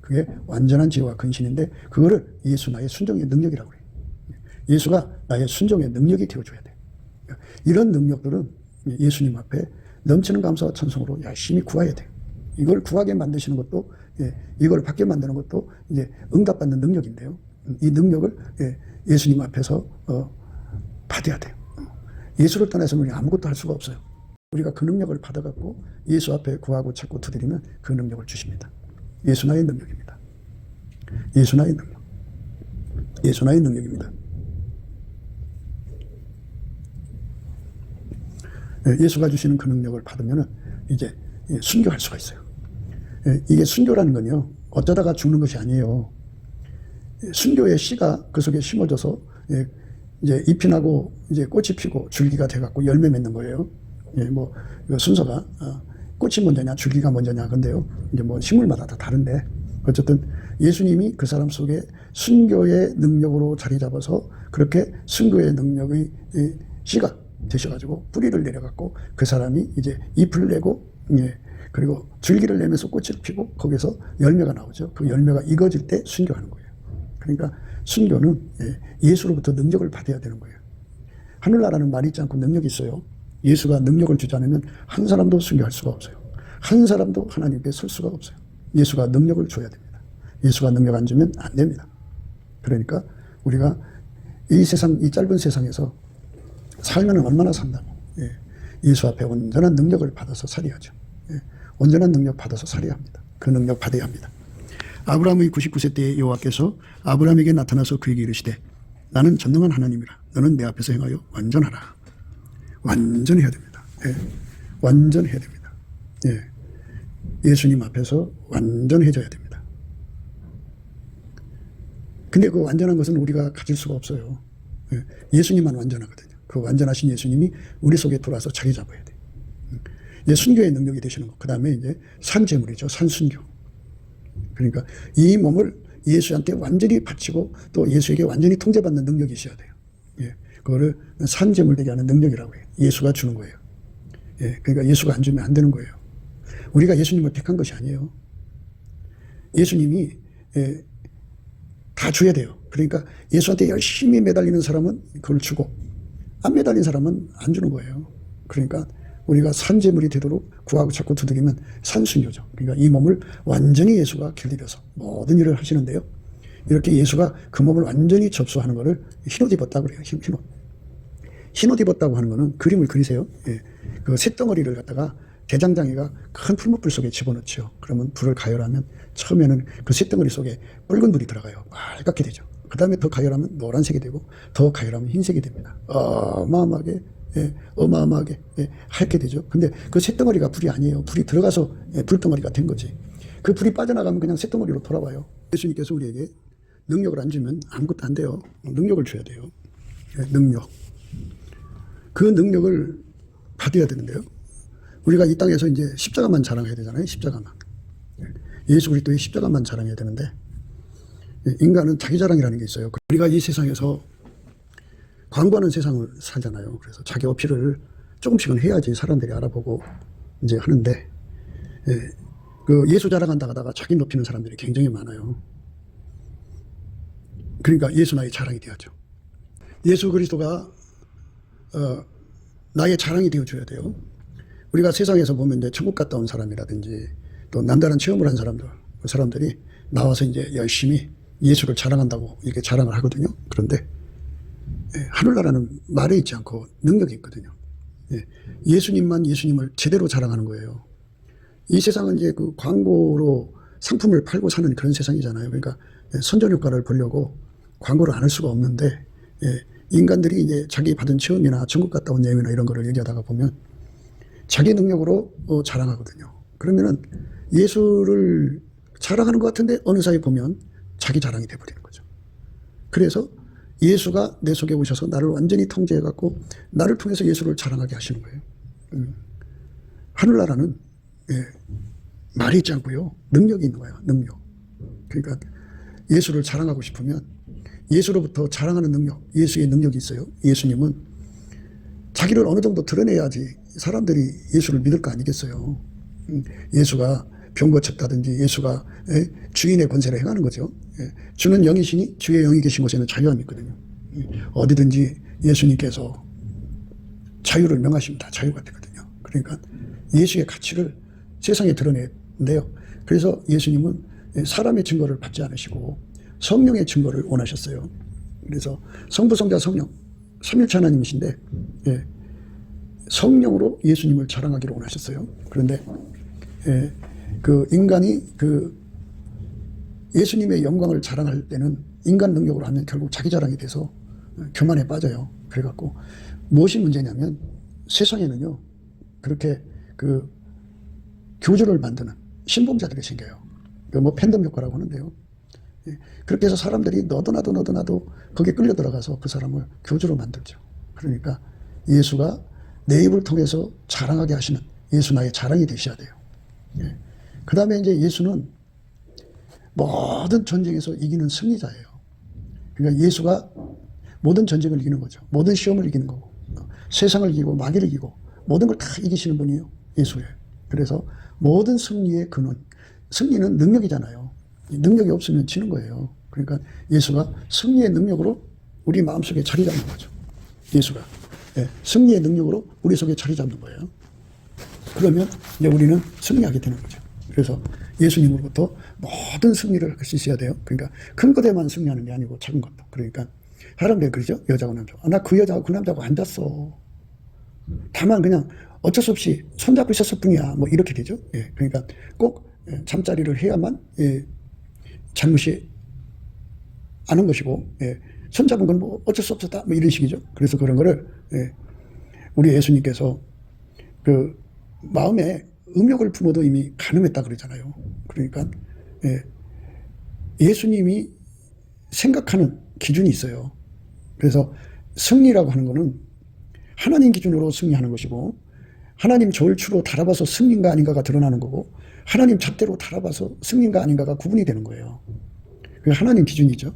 그게 완전한 지혜와 근신인데 그거를 예수 나의 순종의 능력이라고 해요. 예수가 나의 순종의 능력이 되어줘야 돼요. 이런 능력들은 예수님 앞에 넘치는 감사와 찬송으로 열심히 구해야 돼요. 이걸 구하게 만드시는 것도 이걸 받게 만드는 것도 이제 응답받는 능력인데요. 이 능력을 예수님 앞에서 받아야 돼요. 예수를 떠나서 우리 아무것도 할 수가 없어요. 우리가 그 능력을 받아갖고 예수 앞에 구하고 찾고 두드리면 그 능력을 주십니다. 예수 나의 능력입니다. 예수 나의 능력. 예수 나의 능력입니다. 예수가 주시는 그 능력을 받으면 이제 순교할 수가 있어요. 이게 순교라는 건요, 어쩌다가 죽는 것이 아니에요. 순교의 씨가 그 속에 심어져서 이제 잎이 나고 이제 꽃이 피고 줄기가 돼갖고 열매 맺는 거예요. 뭐 순서가 꽃이 먼저냐 줄기가 먼저냐 근데요. 이제 뭐 식물마다 다 다른데 어쨌든 예수님이 그 사람 속에 순교의 능력으로 자리 잡아서 그렇게 순교의 능력의 씨가 되셔가지고 뿌리를 내려갖고 그 사람이 이제 잎을 내고 그리고 줄기를 내면서 꽃을 피고 거기서 열매가 나오죠. 그 열매가 익어질 때 순교하는 거예요. 그러니까 순교는 예수로부터 능력을 받아야 되는 거예요. 하늘나라는 말이 있지 않고 능력이 있어요. 예수가 능력을 주지 않으면 한 사람도 순교할 수가 없어요. 한 사람도 하나님께 설 수가 없어요. 예수가 능력을 줘야 됩니다. 예수가 능력 안 주면 안 됩니다. 그러니까 우리가 이 세상, 이 짧은 세상에서 살면 얼마나 산다고. 예수 앞에 온전한 능력을 받아서 살아야죠. 온전한 능력 받아서 살아야 합니다. 그 능력 받아야 합니다. 아브라함의 99세 때에 여호와께서 아브라함에게 나타나서 그에게 이르시되 나는 전능한 하나님이라. 너는 내 앞에서 행하여 완전하라. 완전해야 됩니다. 완전해야 됩니다. 예수님 앞에서 완전해져야 됩니다. 근데 그 완전한 것은 우리가 가질 수가 없어요. 예수님만 완전하거든요. 그 완전하신 예수님이 우리 속에 들어와서 자리 잡아야 돼요. 이제 순교의 능력이 되시는 거. 그 다음에 이제 산제물이죠. 산순교. 그러니까 이 몸을 예수한테 완전히 바치고 또 예수에게 완전히 통제받는 능력이 있어야 돼요. 그거를 산제물 되게 하는 능력이라고 해요. 예수가 주는 거예요. 그러니까 예수가 안 주면 안 되는 거예요. 우리가 예수님을 택한 것이 아니에요. 예수님이 다 줘야 돼요. 그러니까 예수한테 열심히 매달리는 사람은 그걸 주고 안 매달린 사람은 안 주는 거예요. 그러니까 우리가 산재물이 되도록 구하고 찾고 두드리면 산순교죠. 그러니까 이 몸을 완전히 예수가 길들여서 모든 일을 하시는데요. 이렇게 예수가 그 몸을 완전히 접수하는 것을 흰옷 입었다고 그래요. 흰옷 입었다고 하는 거는 그림을 그리세요. 예. 그 쇳덩어리를 갖다가 대장장이가 큰 풀무불 속에 집어넣죠. 그러면 불을 가열하면 처음에는 그 쇳덩어리 속에 붉은 불이 들어가요. 빨갛게 되죠. 그 다음에 더 가열하면 노란색이 되고 더 가열하면 흰색이 됩니다. 어마어마하게 어마어마하게 하얗게 되죠. 근데 그 쇳덩어리가 불이 아니에요. 불이 들어가서 불덩어리가 된 거지. 그 불이 빠져나가면 그냥 쇳덩어리로 돌아와요. 예수님께서 우리에게 능력을 안 주면 아무것도 안 돼요. 능력을 줘야 돼요. 능력. 그 능력을 받아야 되는데요. 우리가 이 땅에서 이제 십자가만 자랑해야 되잖아요. 십자가만. 예수 그리스도의 십자가만 자랑해야 되는데 인간은 자기 자랑이라는 게 있어요. 우리가 이 세상에서 광고하는 세상을 살잖아요. 그래서 자기 어필을 조금씩은 해야지 사람들이 알아보고 이제 하는데 그 예수 자랑한다 하다가 자기 높이는 사람들이 굉장히 많아요. 그러니까 예수 나의 자랑이 되어야죠. 예수 그리스도가 나의 자랑이 되어줘야 돼요. 우리가 세상에서 보면 이제 천국 갔다 온 사람이라든지 또 남다른 체험을 한 사람들, 그 사람들이 나와서 이제 열심히 예수를 자랑한다고 이렇게 자랑을 하거든요. 그런데 하늘나라는 말에 있지 않고 능력이 있거든요. 예수님만 예수님을 제대로 자랑하는 거예요. 이 세상은 이제 그 광고로 상품을 팔고 사는 그런 세상이잖아요. 그러니까 선전 효과를 보려고 광고를 안 할 수가 없는데 인간들이 이제 자기 받은 체험이나 천국 갔다 온 예외나 이런 거를 얘기하다가 보면 자기 능력으로 자랑하거든요. 그러면은 예수를 자랑하는 것 같은데 어느 사이 보면 자기 자랑이 돼버리는 거죠. 그래서 예수가 내 속에 오셔서 나를 완전히 통제해갖고 나를 통해서 예수를 자랑하게 하시는 거예요. 하늘나라는 말이 있지 않고요. 능력이 있는 거예요. 능력. 그러니까 예수를 자랑하고 싶으면 예수로부터 자랑하는 능력, 예수의 능력이 있어요. 예수님은 자기를 어느 정도 드러내야지 사람들이 예수를 믿을 거 아니겠어요. 예수가 병 고쳤다든지 예수가 주인의 권세를 행하는 거죠. 주는 영이시니 주의 영이 계신 곳에는 자유함이 있거든요. 어디든지 예수님께서 자유를 명하십니다. 자유가 되거든요. 그러니까 예수의 가치를 세상에 드러내는데요. 그래서 예수님은 사람의 증거를 받지 않으시고 성령의 증거를 원하셨어요. 그래서 성부, 성자, 성령 삼일체 하나님이신데 성령으로 예수님을 자랑하기를 원하셨어요. 그런데 그 인간이 그 예수님의 영광을 자랑할 때는 인간 능력으로 하면 결국 자기 자랑이 돼서 교만에 빠져요. 그래갖고 무엇이 문제냐면 세상에는요 그렇게 그 교주를 만드는 신봉자들이 생겨요. 뭐 팬덤 효과라고 하는데요. 그렇게 해서 사람들이 너도 나도 거기에 끌려 들어가서 그 사람을 교주로 만들죠. 그러니까 예수가 내 입을 통해서 자랑하게 하시는 예수 나의 자랑이 되셔야 돼요. 그 다음에 이제 예수는 모든 전쟁에서 이기는 승리자예요. 그러니까 예수가 모든 전쟁을 이기는 거죠. 모든 시험을 이기는 거고 세상을 이기고 마귀를 이기고 모든 걸 다 이기시는 분이에요. 예수예요. 그래서 모든 승리의 근원, 승리는 능력이잖아요. 능력이 없으면 지는 거예요. 그러니까 예수가 승리의 능력으로 우리 마음속에 자리 잡는 거죠. 예수가 승리의 능력으로 우리 속에 자리 잡는 거예요. 그러면 이제 우리는 승리하게 되는 거죠. 그래서 예수님으로부터 모든 승리를 할 수 있어야 돼요. 그러니까 큰 것에만 승리하는 게 아니고 작은 것도. 그러니까 사람들이 그러죠. 여자고 남자고. 나 그 여자고 그 남자고 안 잤어. 다만 그냥 어쩔 수 없이 손잡고 있었을 뿐이야. 뭐 이렇게 되죠. 그러니까 꼭 잠자리를 해야만 잘못이 아는 것이고 손잡은 건 뭐 어쩔 수 없었다. 뭐 이런 식이죠. 그래서 그런 거를 우리 예수님께서 그 마음에 음욕을 품어도 이미 간음했다 그러잖아요. 그러니까 예수님이 생각하는 기준이 있어요. 그래서 승리라고 하는 거는 하나님 기준으로 승리하는 것이고 하나님 저울추로 달아봐서 승리인가 아닌가가 드러나는 거고 하나님 잣대로 달아봐서 승리인가 아닌가가 구분이 되는 거예요. 그게 하나님 기준이죠.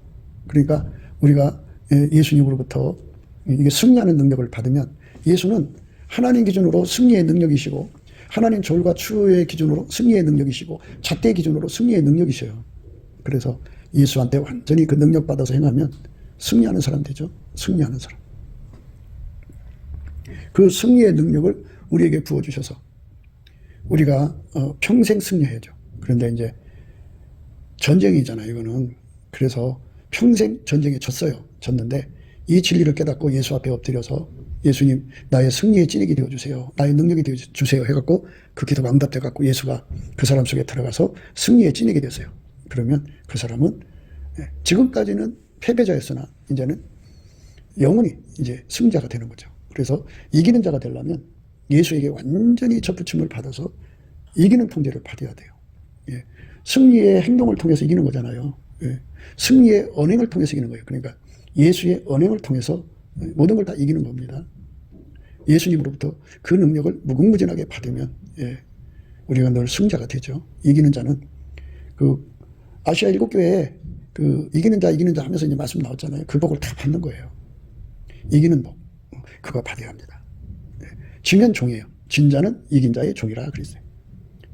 그러니까 우리가 예수님으로부터 이게 승리하는 능력을 받으면 예수는 하나님 기준으로 승리의 능력이시고 하나님 저울과 추의 기준으로 승리의 능력이시고 잣대 기준으로 승리의 능력이셔요. 그래서 예수한테 완전히 그 능력 받아서 행하면 승리하는 사람 되죠. 승리하는 사람. 그 승리의 능력을 우리에게 부어주셔서 우리가 평생 승리해야죠. 그런데 이제 전쟁이잖아요, 이거는. 그래서 평생 전쟁에 졌어요. 졌는데 이 진리를 깨닫고 예수 앞에 엎드려서 예수님, 나의 승리의 찌르기 되어주세요. 나의 능력이 되어주세요. 해갖고 그 기도가 응답돼갖고 예수가 그 사람 속에 들어가서 승리의 찌르기 되었어요. 그러면 그 사람은 지금까지는 패배자였으나 이제는 영원히 이제 승자가 되는 거죠. 그래서 이기는 자가 되려면 예수에게 완전히 접붙임을 받아서 이기는 통제를 받아야 돼요. 예. 승리의 행동을 통해서 이기는 거잖아요. 예. 승리의 언행을 통해서 이기는 거예요. 그러니까 예수의 언행을 통해서 모든 걸 다 이기는 겁니다. 예수님으로부터 그 능력을 무궁무진하게 받으면 우리가 늘 승자가 되죠. 이기는 자는 그 아시아 7교회에 그 이기는 자 하면서 이제 말씀 나왔잖아요. 그 복을 다 받는 거예요. 이기는 복. 그거 받아야 합니다. 지면 종이에요. 진 자는 이긴 자의 종이라 그랬어요.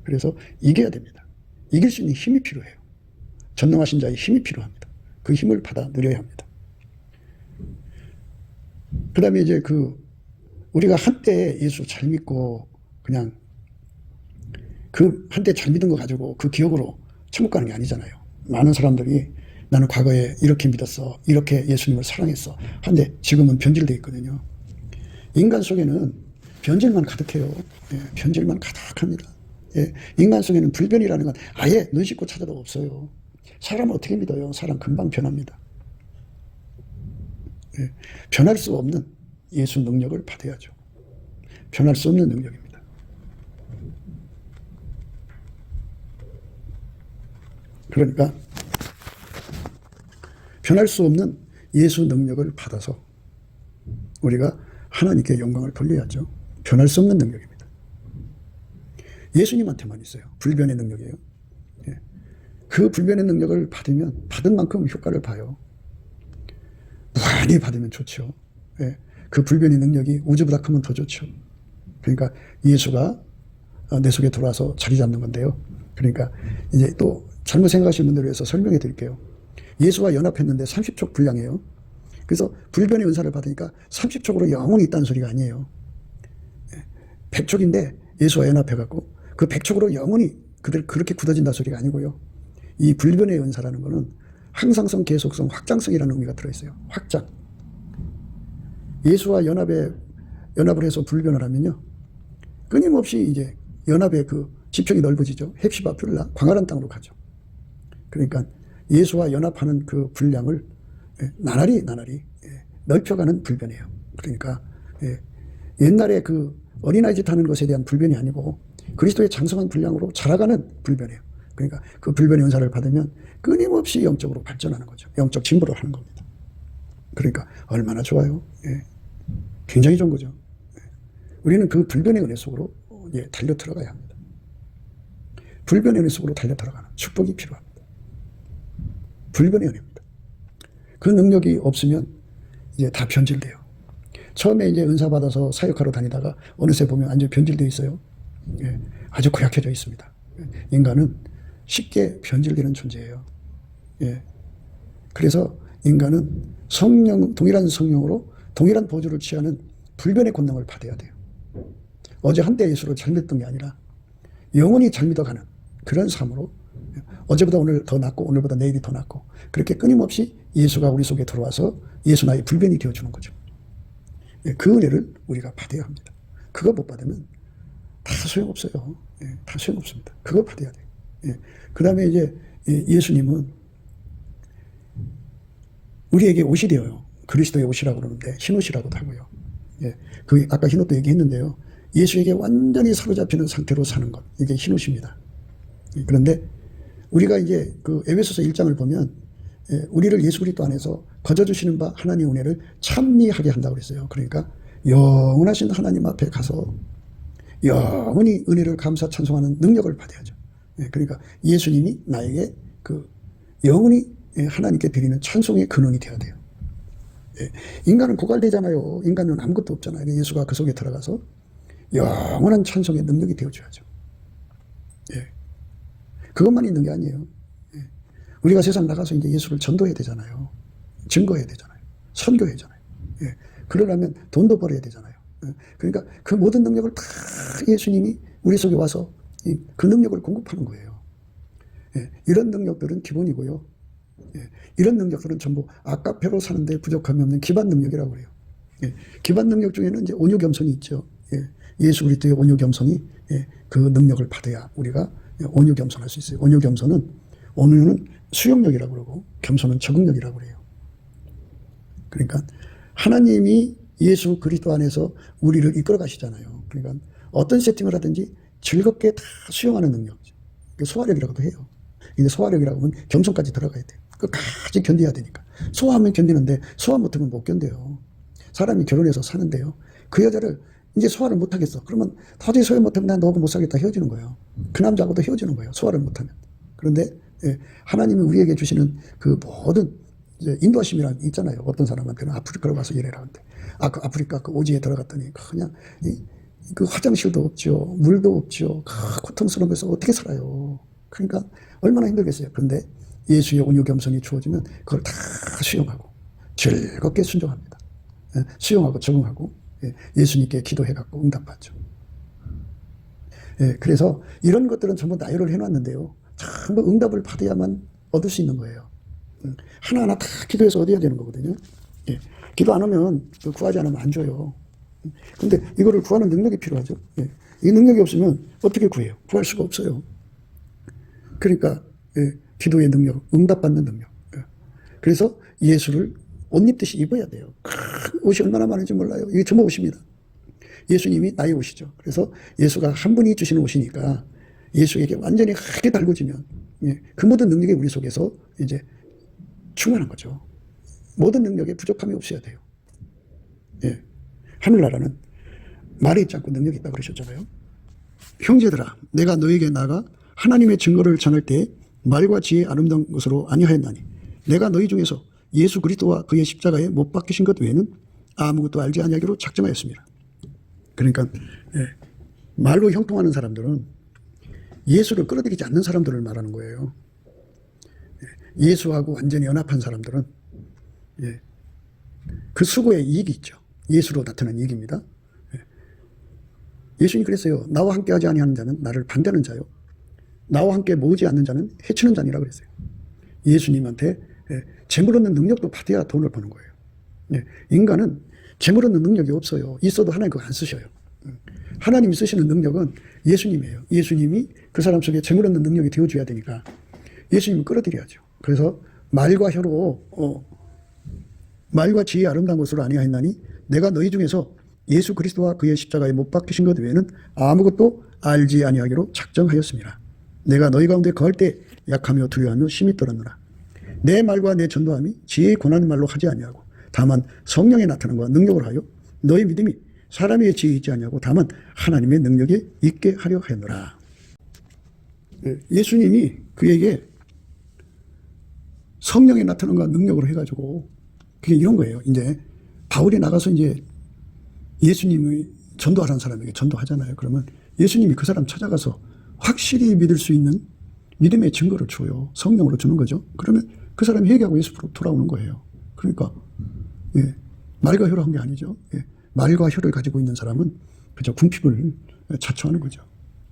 그래서 이겨야 됩니다. 이길 수 있는 힘이 필요해요. 전능하신 자의 힘이 필요합니다. 그 힘을 받아 누려야 합니다. 그 다음에 이제 우리가 한때 예수 잘 믿고 그냥 그 한때 잘 믿은 거 가지고 그 기억으로 천국 가는 게 아니잖아요. 많은 사람들이 나는 과거에 이렇게 믿었어. 이렇게 예수님을 사랑했어. 한데 지금은 변질되어 있거든요. 인간 속에는 변질만 가득해요. 변질만 가득합니다. 인간 속에는 불변이라는 건 아예 눈 씻고 찾아도 없어요. 사람을 어떻게 믿어요? 사람 금방 변합니다. 변할 수 없는 예수 능력을 받아야죠. 변할 수 없는 능력입니다. 그러니까 변할 수 없는 예수 능력을 받아서 우리가 하나님께 영광을 돌려야죠. 변할 수 없는 능력입니다. 예수님한테만 있어요. 불변의 능력이에요. 그 불변의 능력을 받으면 받은 만큼 효과를 봐요. 무한히 받으면 좋죠. 그 불변의 능력이 우주보다 크면 더 좋죠. 그러니까 예수가 내 속에 들어와서 자리 잡는 건데요. 그러니까 이제 또 잘못 생각하시는 분들을 위해서 설명해 드릴게요. 예수와 연합했는데 30촉 분량이에요. 그래서 불변의 은사를 받으니까 30촉으로 영원히 있다는 소리가 아니에요. 100촉인데 예수와 연합해갖고 그 100촉으로 영원히 그렇게 굳어진다는 소리가 아니고요. 이 불변의 은사라는 거는 항상성, 계속성, 확장성이라는 의미가 들어있어요. 확장. 예수와 연합을 해서 불변을 하면요. 끊임없이 이제 연합의 그 지평이 넓어지죠. 헵시바 퓰라, 광활한 땅으로 가죠. 그러니까 예수와 연합하는 그 분량을 나날이 넓혀가는 불변이에요. 그러니까 옛날에 그 어린아이 짓 하는 것에 대한 불변이 아니고 그리스도의 장성한 분량으로 자라가는 불변이에요. 그러니까 그 불변의 은사를 받으면 끊임없이 영적으로 발전하는 거죠. 영적 진보를 하는 겁니다. 그러니까 얼마나 좋아요. 굉장히 좋은 거죠. 우리는 그 불변의 은혜 속으로 달려 들어가야 합니다. 불변의 은혜 속으로 달려 들어가는 축복이 필요합니다. 불변의 은혜입니다. 그 능력이 없으면 이제 다 변질돼요. 처음에 이제 은사 받아서 사역하러 다니다가 어느새 보면 완전 변질되어 있어요. 아주 고약해져 있습니다. 인간은 쉽게 변질되는 존재예요. 그래서 인간은 동일한 성령으로 동일한 보조를 취하는 불변의 권능을 받아야 돼요. 어제 한때 예수를 잘 믿던 게 아니라 영원히 잘 믿어가는 그런 삶으로 어제보다 오늘 더 낫고 오늘보다 내일이 더 낫고 그렇게 끊임없이 예수가 우리 속에 들어와서 예수 나의 불변이 되어주는 거죠. 그 은혜를 우리가 받아야 합니다. 그거 못 받으면 다 소용없어요. 다 소용없습니다. 그거 받아야 돼요. 그 다음에 이제 예수님은 우리에게 옷이 되어요. 그리스도의 옷이라고 그러는데 흰옷이라고도 하고요. 그 아까 흰옷도 얘기했는데요. 예수에게 완전히 사로잡히는 상태로 사는 것. 이게 흰옷입니다. 그런데 우리가 이제 그 에베소서 1장을 보면 우리를 예수 그리스도 안에서 거저주시는 바 하나님의 은혜를 찬미하게 한다고 그랬어요. 그러니까 영원하신 하나님 앞에 가서 영원히 은혜를 감사 찬송하는 능력을 받아야죠. 그러니까 예수님이 나에게 그 영원히 하나님께 드리는 찬송의 근원이 되어야 돼요. 인간은 고갈되잖아요. 인간은 아무것도 없잖아요. 예수가 그 속에 들어가서 영원한 찬송의 능력이 되어줘야죠. 그것만 있는 게 아니에요. 우리가 세상 나가서 이제 예수를 전도해야 되잖아요. 증거해야 되잖아요. 선교해야 되잖아요. 예. 그러려면 돈도 벌어야 되잖아요. 예. 그러니까 그 모든 능력을 다 예수님이 우리 속에 와서 그 능력을 공급하는 거예요. 예. 이런 능력들은 기본이고요. 예. 이런 능력들은 전부 아카페로 사는데 부족함이 없는 기반 능력이라고 그래요. 예. 기반 능력 중에는 이제 온유 겸손이 있죠. 예. 예수 그리스도의 온유 겸손이 예. 그 능력을 받아야 우리가 온유 겸손할 수 있어요. 온유 겸손은 온유는 수용력이라고 그러고 겸손은 적응력이라고 그래요. 그러니까 하나님이 예수 그리스도 안에서 우리를 이끌어 가시잖아요. 그러니까 어떤 세팅을 하든지 즐겁게 다 수용하는 능력. 소화력이라고도 해요. 근데 소화력이라고 하면 겸손까지 들어가야 돼요. 끝까지 견뎌야 되니까. 소화하면 견디는데 소화 못하면 못 견뎌요. 사람이 결혼해서 사는데요. 그 여자를 이제 소화를 못하겠어. 그러면 도저히 소화 못하면 난 너하고 못 살겠다 헤어지는 거예요. 그 남자하고도 헤어지는 거예요. 소화를 못하면. 그런데 예, 하나님이 우리에게 주시는 그 모든 이제 인도하심이란 있잖아요. 어떤 사람한테는 아프리카로 가서 일해라 하는데 그 아프리카 그 오지에 들어갔더니 그냥 그 화장실도 없죠. 물도 없죠. 고통스러운 데서 어떻게 살아요. 그러니까 얼마나 힘들겠어요. 그런데 예수의 온유 겸손이 주어지면 그걸 다 수용하고 즐겁게 순종합니다. 예, 수용하고 적응하고 예, 예수님께 기도해갖고 응답받죠. 예, 그래서 이런 것들은 전부 나열을 해놨는데요. 전부 응답을 받아야만 얻을 수 있는 거예요. 하나하나 다 기도해서 얻어야 되는 거거든요. 예, 기도 안 하면 구하지 않으면 안 줘요. 근데 이거를 구하는 능력이 필요하죠. 예, 이 능력이 없으면 어떻게 구해요? 구할 수가 없어요. 그러니까 예, 기도의 능력, 응답받는 능력. 예. 그래서 예수를 옷 입듯이 입어야 돼요. 옷이 얼마나 많은지 몰라요. 이게 전부 옷입니다. 예수님이 나의 옷이죠. 그래서 예수가 한 분이 주시는 옷이니까 예수에게 완전히 크게 달궈지면 예, 그 모든 능력이 우리 속에서 이제 충만한 거죠. 모든 능력에 부족함이 없어야 돼요. 예. 하늘나라는 말에 있지 않고 능력이 있다고 그러셨잖아요. 형제들아, 내가 너에게 나가 하나님의 증거를 전할 때 말과 지혜의 아름다운 것으로 아니하였나니 내가 너희 중에서 예수 그리스도와 그의 십자가에 못 박히신 것 외에는 아무것도 알지 아니하기로 작정하였습니다. 그러니까 예, 말로 형통하는 사람들은 예수를 끌어들이지 않는 사람들을 말하는 거예요. 예, 예수하고 완전히 연합한 사람들은 예, 그 수고의 이익이 있죠. 예수로 나타난 이익입니다. 예. 예수님이 그랬어요. 나와 함께 하지 아니하는 자는 나를 반대하는 자요. 나와 함께 모으지 않는 자는 해치는 자니라 그랬어요. 예수님한테 예, 재물 얻는 능력도 받아야 돈을 버는 거예요. 예, 인간은 재물 얻는 능력이 없어요. 있어도 하나님 그거 안 쓰셔요. 하나님이 쓰시는 능력은 예수님이에요. 예수님이 그 사람 속에 재물 얻는 능력이 되어줘야 되니까 예수님을 끌어들여야죠. 그래서 말과 혀로 말과 지혜의 아름다운 것으로 아니하였나니 내가 너희 중에서 예수 그리스도와 그의 십자가에 못 박히신 것 외에는 아무것도 알지 아니하기로 작정하였습니다. 내가 너희 가운데 거할 때 약하며 두려워하며 심히 떨었노라. 내 말과 내 전도함이 지혜의 권하는 말로 하지 아니하고 다만 성령의 나타남과 능력을 하여 너희 믿음이 사람의 지혜에 있지 아니하고 다만 하나님의 능력에 있게 하려 하였노라. 예수님이 그에게 성령의 나타남과 능력으로 해가지고 그게 이런 거예요. 이제 바울이 나가서 이제 예수님의 전도하라는 사람에게 전도하잖아요. 그러면 예수님이 그 사람 찾아가서 확실히 믿을 수 있는 믿음의 증거를 줘요. 성령으로 주는 거죠. 그러면 그 사람이 회개하고 예수로 돌아오는 거예요. 그러니까 예, 말과 혀로 한 게 아니죠. 예, 말과 혀를 가지고 있는 사람은 그저 궁핍을 자초하는 거죠.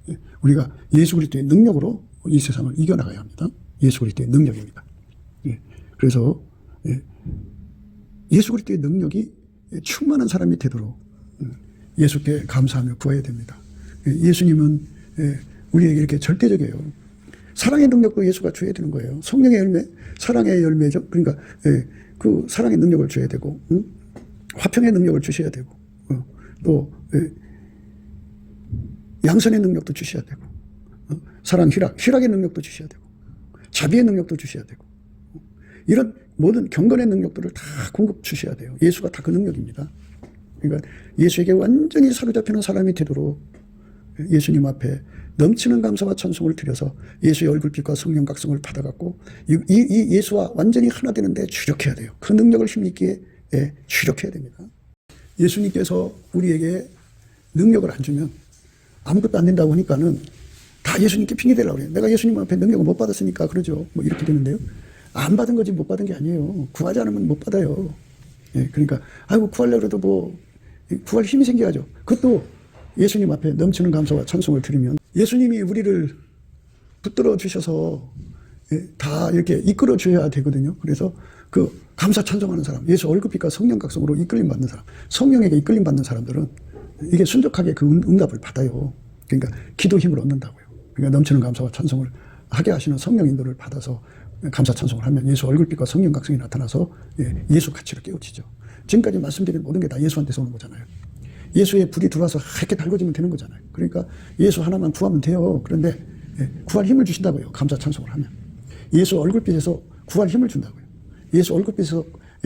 예, 우리가 예수 그리스도의 능력으로 이 세상을 이겨나가야 합니다. 예수 그리스도의 능력입니다. 예, 그래서 예수 그리스도의 능력이 충만한 사람이 되도록 예수께 감사하며 구해야 됩니다. 예수님은 우리에게 이렇게 절대적이에요. 사랑의 능력도 예수가 줘야 되는 거예요. 성령의 열매, 사랑의 열매죠. 그러니까 그 사랑의 능력을 줘야 되고 화평의 능력을 주셔야 되고 또 양선의 능력도 주셔야 되고 사랑, 희락의 능력도 주셔야 되고 자비의 능력도 주셔야 되고 이런 모든 경건의 능력들을 다 공급 주셔야 돼요. 예수가 다 그 능력입니다. 그러니까 예수에게 완전히 사로잡히는 사람이 되도록 예수님 앞에 넘치는 감사와 찬송을 드려서 예수의 얼굴빛과 성령 각성을 받아갖고 이 예수와 완전히 하나 되는데 주력해야 돼요. 그 능력을 힘있기에 주력해야 됩니다. 예수님께서 우리에게 능력을 안 주면 아무것도 안 된다고 하니까는 다 예수님께 핑계대려고 그래요. 내가 예수님 앞에 능력을 못 받았으니까 그러죠. 뭐 이렇게 되는데요. 안 받은 거지 못 받은 게 아니에요. 구하지 않으면 못 받아요. 예, 그러니까 아이고 구하려고 해도 뭐 구할 힘이 생겨야죠. 그것도 예수님 앞에 넘치는 감사와 찬송을 드리면 예수님이 우리를 붙들어 주셔서 다 이렇게 이끌어 줘야 되거든요. 그래서 그 감사 찬송하는 사람, 예수 얼굴빛과 성령 각성으로 이끌림 받는 사람, 성령에게 이끌림 받는 사람들은 이게 순적하게 그 응답을 받아요. 그러니까 기도 힘을 얻는다고요. 그러니까 넘치는 감사와 찬송을 하게 하시는 성령 인도를 받아서 감사 찬송을 하면 예수 얼굴빛과 성령 각성이 나타나서 예수 가치를 깨우치죠. 지금까지 말씀드린 모든 게 다 예수한테서 오는 거잖아요. 예수의 불이 들어와서 이렇게 달궈지면 되는 거잖아요. 그러니까 예수 하나만 구하면 돼요. 그런데 구할 힘을 주신다고요. 감사 찬송을 하면. 예수 얼굴빛에서 구할 힘을 준다고요. 예수 얼굴빛에서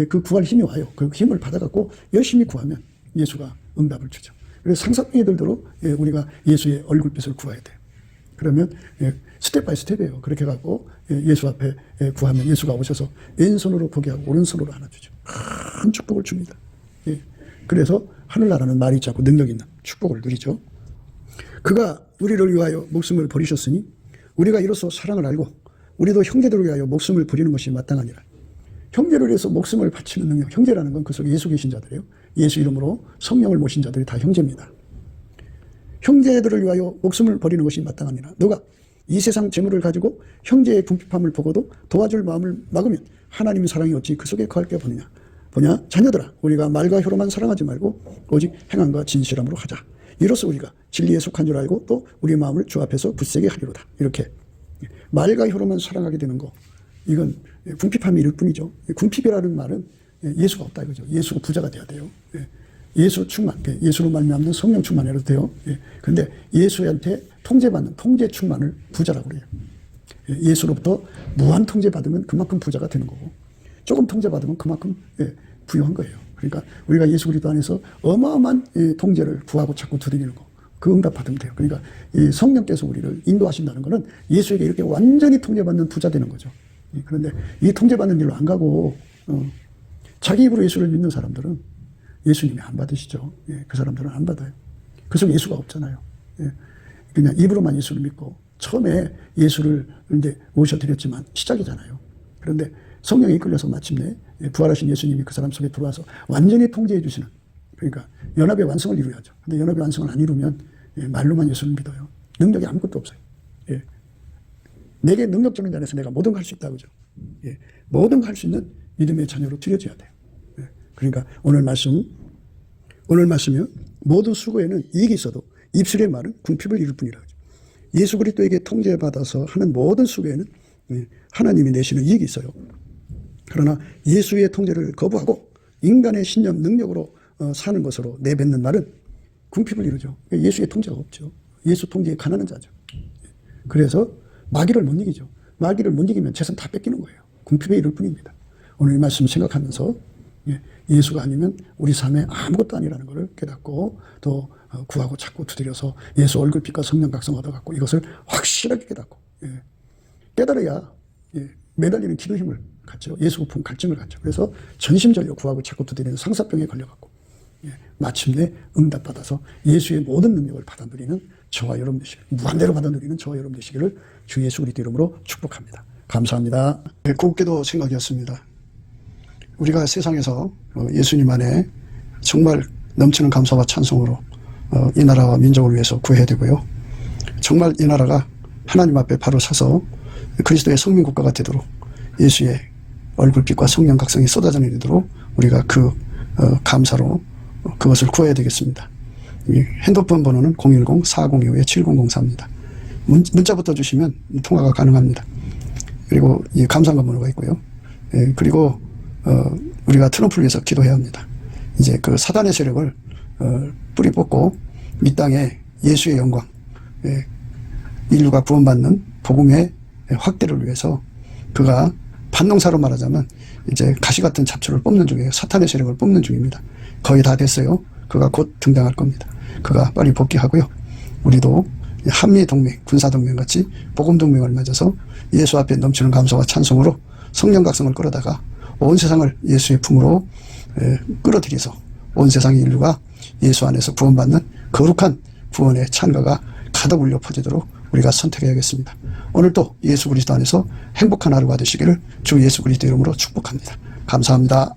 그 구할 힘이 와요. 그 힘을 받아갖고 열심히 구하면 예수가 응답을 주죠. 그래서 상사병이 들도록 우리가 예수의 얼굴빛을 구해야 돼요. 그러면 스텝 바이 스텝이에요. 그렇게 해갖고 예수 앞에 구하면 예수가 오셔서 왼손으로 포기하고 오른손으로 안아주죠. 큰 축복을 줍니다. 그래서 하늘나라는 말이 있지 않고 능력 있는 축복을 누리죠. 그가 우리를 위하여 목숨을 버리셨으니 우리가 이로써 사랑을 알고 우리도 형제들을 위하여 목숨을 버리는 것이 마땅하니라. 형제를 위해서 목숨을 바치는 능력, 형제라는 건 그 속에 예수 계신 자들이에요. 예수 이름으로 성령을 모신 자들이 다 형제입니다. 형제들을 위하여 목숨을 버리는 것이 마땅하니라. 너가 이 세상 재물을 가지고 형제의 궁핍함을 보고도 도와줄 마음을 막으면 하나님의 사랑이 어찌 그 속에 거할 게 보느냐. 자녀들아, 우리가 말과 혀로만 사랑하지 말고 오직 행함과 진실함으로 하자. 이로써 우리가 진리에 속한 줄 알고 또 우리의 마음을 주 앞에서 굳세게 하리로다. 이렇게 말과 혀로만 사랑하게 되는 거, 이건 궁핍함이 이를 뿐이죠. 궁핍이라는 말은 예수가 없다 이거죠. 예수가 부자가 돼야 돼요. 예수 충만, 예수로 말미암는 성령 충만해도 돼요. 그런데 예수한테 통제받는 통제 충만을 부자라고 그래요. 예수로부터 무한 통제 받으면 그만큼 부자가 되는 거고, 조금 통제 받으면 그만큼 부유한 거예요. 그러니까 우리가 예수 그리스도 안에서 어마어마한 통제를 구하고 찾고 두드리는 거, 그 응답 받으면 돼요. 그러니까 이 성령께서 우리를 인도하신다는 것은 예수에게 이렇게 완전히 통제받는 부자 되는 거죠. 그런데 이 통제받는 일로 안 가고 자기 입으로 예수를 믿는 사람들은 예수님이 안 받으시죠. 그 사람들은 안 받아요. 그 속에 예수가 없잖아요. 그냥 입으로만 예수를 믿고 처음에 예수를 이제 모셔드렸지만 시작이잖아요. 그런데 성령에 이끌려서 마침내 부활하신 예수님이 그 사람 속에 들어와서 완전히 통제해 주시는, 그러니까 연합의 완성을 이루어야죠. 근데 연합의 완성을 안 이루면 말로만 예수를 믿어요. 능력이 아무것도 없어요. 내게 능력적인 자에서 내가 모든 걸 할 수 있다 그죠. 모든 걸 할 수 있는 믿음의 자녀로 드려져야 돼요. 그러니까 오늘 말씀이요. 모든 수고에는 이익이 있어도 입술의 말은 궁핍을 이룰 뿐이라 그죠. 예수 그리스도에게 통제받아서 하는 모든 수고에는 하나님이 내시는 이익이 있어요. 그러나 예수의 통제를 거부하고 인간의 신념, 능력으로 사는 것으로 내뱉는 말은 궁핍을 이루죠. 예수의 통제가 없죠. 예수 통제에 가난한 자죠. 그래서 마귀를 못 이기죠. 마귀를 못 이기면 재산 다 뺏기는 거예요. 궁핍에 이를 뿐입니다. 오늘 이 말씀 생각하면서 예수가 아니면 우리 삶에 아무것도 아니라는 것을 깨닫고 또 구하고 찾고 두드려서 예수 얼굴빛과 성령 각성 얻어갖고 이것을 확실하게 깨닫고 깨달아야 매달리는 기도 힘을 갖죠. 예수 부품 갈증을 갖죠. 그래서 전심전력 구하고 찾고 두드리는 상사병에 걸려갖고 마침내 응답받아서 예수의 모든 능력을 받아 누리는 저와 여러분 되시길, 무한대로 받아 누리는 저와 여러분 되시기를 주 예수 그리스도 이름으로 축복합니다. 감사합니다. 곱게도 생각이었습니다. 우리가 세상에서 예수님 안에 정말 넘치는 감사와 찬송으로 이 나라와 민족을 위해서 구해야 되고요. 정말 이 나라가 하나님 앞에 바로 서서 그리스도의 성민국가가 되도록 예수의 얼굴빛과 성령 각성이 쏟아져 내리도록 우리가 그 감사로 그것을 구해야 되겠습니다. 핸드폰 번호는 010-4025-7004입니다. 문자부터 주시면 통화가 가능합니다. 그리고 이 감사한 번호가 있고요. 그리고 우리가 트럼프를 위해서 기도해야 합니다. 이제 그 사단의 세력을 뿌리 뽑고 이 땅에 예수의 영광, 인류가 구원받는 복음의 확대를 위해서 그가 반농사로 말하자면 이제 가시 같은 잡초를 뽑는 중이에요. 사탄의 세력을 뽑는 중입니다. 거의 다 됐어요. 그가 곧 등장할 겁니다. 그가 빨리 복귀하고요. 우리도 한미동맹, 군사동맹 같이 복음동맹을 맺어서 예수 앞에 넘치는 감사와 찬송으로 성령 각성을 끌어다가 온 세상을 예수의 품으로 끌어들여서 온 세상의 인류가 예수 안에서 구원받는 거룩한 구원의 찬가가 가득 울려 퍼지도록 우리가 선택해야겠습니다. 오늘도 예수 그리스도 안에서 행복한 하루가 되시기를 주 예수 그리스도 이름으로 축복합니다. 감사합니다.